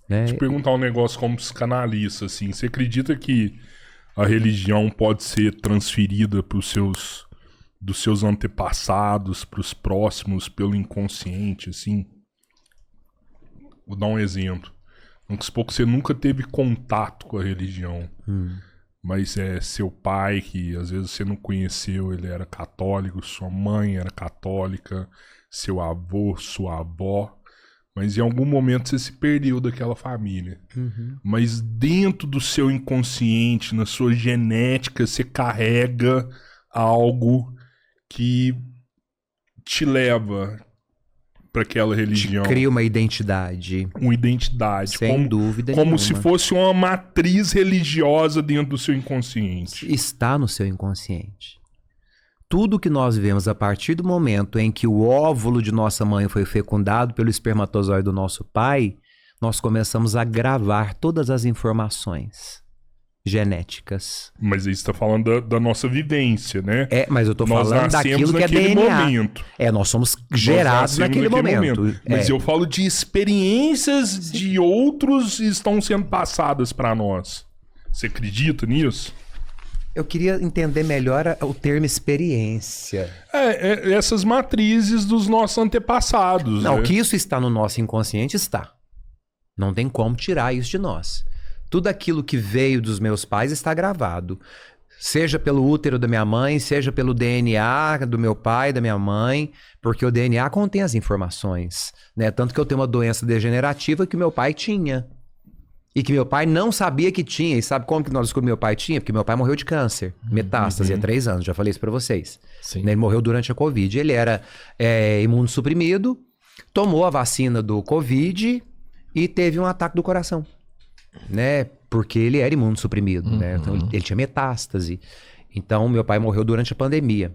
né? Te perguntar um negócio como psicanalista, assim. Você acredita que a religião pode ser transferida dos seus antepassados para os próximos pelo inconsciente, assim? Vou dar um exemplo. Vamos supor que você nunca teve contato com a religião. Mas seu pai, que às vezes você não conheceu, ele era católico, sua mãe era católica, seu avô, sua avó. Mas em algum momento você se perdeu daquela família. Mas dentro do seu inconsciente, na sua genética, você carrega algo que te leva para aquela religião. Cria uma identidade. Uma identidade. Sem dúvida como nenhuma. se fosse uma matriz religiosa dentro do seu inconsciente. Está no seu inconsciente. Tudo que nós vemos a partir do momento em que o óvulo de nossa mãe foi fecundado pelo espermatozoide do nosso pai, nós começamos a gravar todas as informações genéticas. Mas aí você está falando da nossa vivência, né? Mas eu estou falando daquilo que é DNA. Momento. Nós somos gerados naquele momento. Mas eu falo de experiências de outros estão sendo passadas para nós. Você acredita nisso? Eu queria entender melhor o termo experiência. Essas matrizes dos nossos antepassados. Não, que isso está no nosso inconsciente, está. Não tem como tirar isso de nós. Tudo aquilo que veio dos meus pais está gravado. Seja pelo útero da minha mãe, seja pelo DNA do meu pai, da minha mãe, porque o DNA contém as informações, né? Tanto que eu tenho uma doença degenerativa que meu pai tinha. E que meu pai não sabia que tinha. E sabe como que nós descobrimos que meu pai tinha? Porque meu pai morreu de câncer. Metástase há 3 anos. Já falei isso pra vocês. Sim. Ele morreu durante a Covid. Ele era imunossuprimido, tomou a vacina do Covid e teve um ataque do coração. Né? Porque ele era imunossuprimido. Né? Então, ele tinha metástase. Então, meu pai morreu durante a pandemia.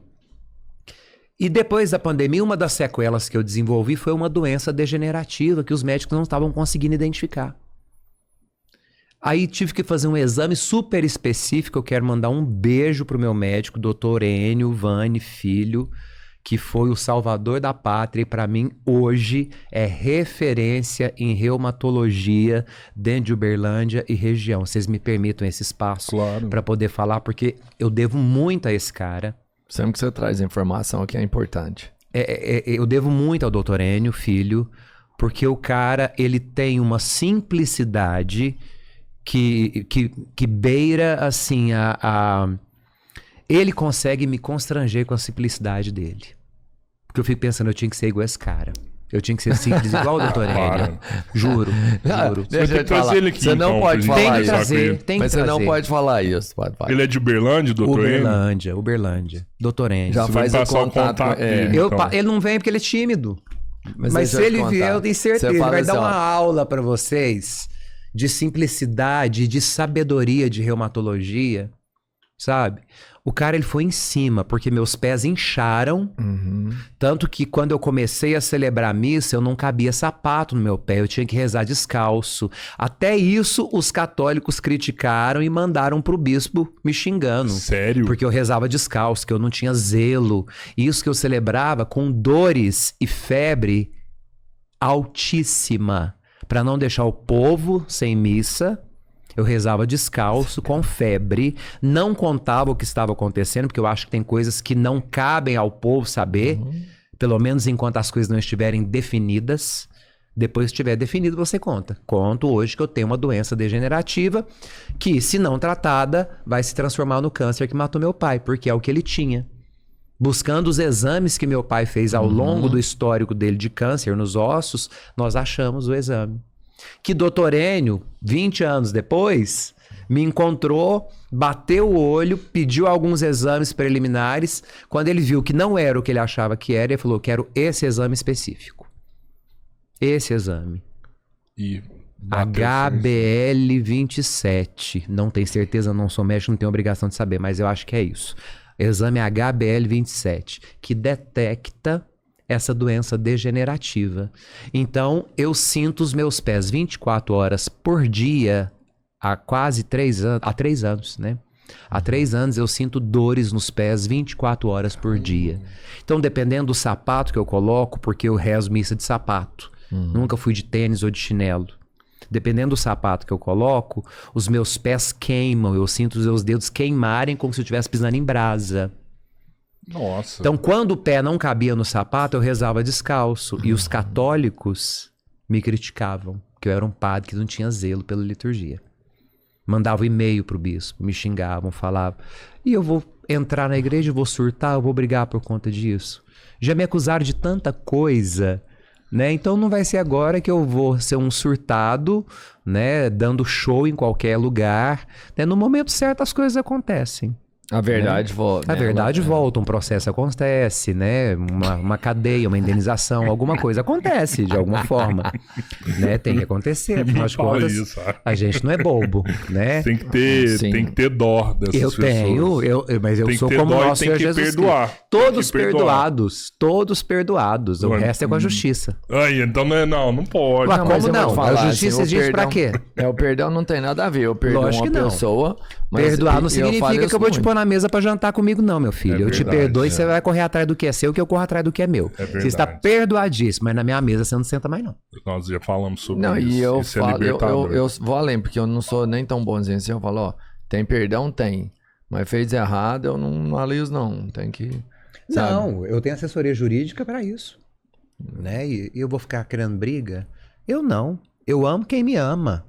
E depois da pandemia, uma das sequelas que eu desenvolvi foi uma doença degenerativa que os médicos não estavam conseguindo identificar. Aí tive que fazer um exame super específico. Eu quero mandar um beijo pro meu médico, Dr. Enio Vani Filho, que foi o salvador da pátria e para mim hoje é referência em reumatologia dentro de Uberlândia e região. Vocês me permitam esse espaço para poder falar, porque eu devo muito a esse cara. Sempre que você traz informação aqui é importante. Eu devo muito ao Dr. Enio Filho, porque o cara ele tem uma simplicidade que beira, assim, ele consegue me constranger com a simplicidade dele. Porque eu fico pensando, eu tinha que ser igual a esse cara. Eu tinha que ser simples igual o Dr. Enio. Juro. Deixa eu falar. Ele aqui, você não pode falar tem que isso. trazer, tem que Mas trazer. você não pode falar isso. Ele é de Uberlândia, Dr. Enio? Uberlândia. Dr. Enio. Já faz o contato. Dele, então. Ele não vem porque ele é tímido. Mas se deixa eu te ele vier, contar. eu tenho certeza. Você Ele fala vai assim, dar ó, uma aula para vocês de simplicidade, de sabedoria de reumatologia, sabe? O cara, ele foi em cima, porque meus pés incharam, tanto que quando eu comecei a celebrar a missa, eu não cabia sapato no meu pé, eu tinha que rezar descalço. Até isso, os católicos criticaram e mandaram pro bispo me xingando. Sério? Porque eu rezava descalço, que eu não tinha zelo. Isso que eu celebrava com dores e febre altíssima. Para não deixar o povo sem missa, eu rezava descalço, com febre, não contava o que estava acontecendo, porque eu acho que tem coisas que não cabem ao povo saber, pelo menos enquanto as coisas não estiverem definidas. Depois que estiver definido, você conta. Conto hoje que eu tenho uma doença degenerativa que, se não tratada, vai se transformar no câncer que matou meu pai, porque é o que ele tinha. Buscando os exames que meu pai fez ao longo do histórico dele de câncer nos ossos, nós achamos o exame. Que Dr. Enio, 20 anos depois, me encontrou, bateu o olho, pediu alguns exames preliminares. Quando ele viu que não era o que ele achava que era, ele falou, quero esse exame específico. Esse exame. HBL27. Não tenho certeza, não sou médico, não tenho obrigação de saber, mas eu acho que é isso. Exame HBL27, que detecta essa doença degenerativa. Então, eu sinto os meus pés 24 horas por dia há quase 3 anos, há 3 anos, né? Há 3 anos eu sinto dores nos pés 24 horas por dia. Então, dependendo do sapato que eu coloco, porque eu rezo missa de sapato. Nunca fui de tênis ou de chinelo. dependendo do sapato que eu coloco, os meus pés queimam, eu sinto os meus dedos queimarem como se eu estivesse pisando em brasa. Nossa. Então, quando o pé não cabia no sapato, eu rezava descalço. E os católicos me criticavam, que eu era um padre que não tinha zelo pela liturgia. Mandavam e-mail pro bispo, me xingavam, falavam. E eu vou entrar na igreja, eu vou surtar, eu vou brigar por conta disso. Já me acusaram de tanta coisa, né? Então não vai ser agora que eu vou ser um surtado, né? Dando show em qualquer lugar. Né? No momento certo as coisas acontecem. A verdade volta. A verdade volta, um processo acontece, né? Uma cadeia, uma indenização, alguma coisa acontece de alguma forma, né? Tem que acontecer, afinal de contas, a gente não é bobo, né? Tem que ter dó dessas pessoas. Mas eu sou como o nosso Senhor Jesus Cristo. Todos perdoados, o resto é com a justiça. Aí, então não pode. Mas como não? A justiça diz pra quê? O perdão não tem nada a ver, eu perdoo uma pessoa... Perdoar não significa que eu vou te pôr na mesa pra jantar comigo, não, meu filho. Eu te perdoo e você vai correr atrás do que é seu, que eu corro atrás do que é meu. Você está perdoadíssimo, mas na minha mesa você não senta mais, não. Nós já falamos sobre isso. Não, e eu falo, eu vou além, porque eu não sou nem tão bonzinho assim. Eu falo, ó, tem perdão? Tem. Mas fez errado, eu não aliso, não. Tem que... Sabe? Não, eu tenho assessoria jurídica pra isso. Né? E eu vou ficar criando briga? Eu não. Eu amo quem me ama.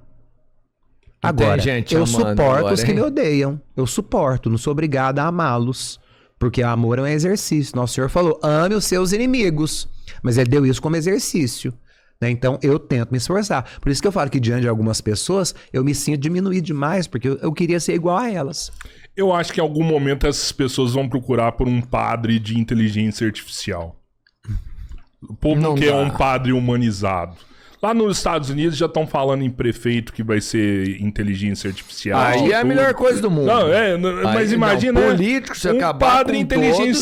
Agora, eu suporto os que me odeiam. Eu suporto, não sou obrigado a amá-los. Porque o amor é um exercício. Nosso Senhor falou, ame os seus inimigos. Mas ele deu isso como exercício. Né? Então, eu tento me esforçar. Por isso que eu falo que diante de algumas pessoas, eu me sinto diminuído demais, porque eu queria ser igual a elas. Eu acho que em algum momento essas pessoas vão procurar por um padre de inteligência artificial. O povo quer um padre humanizado. Lá nos Estados Unidos já estão falando em prefeito que vai ser inteligência artificial. Aí é a melhor coisa do mundo. Não, mas imagina. Político, você acabar padre com inteligência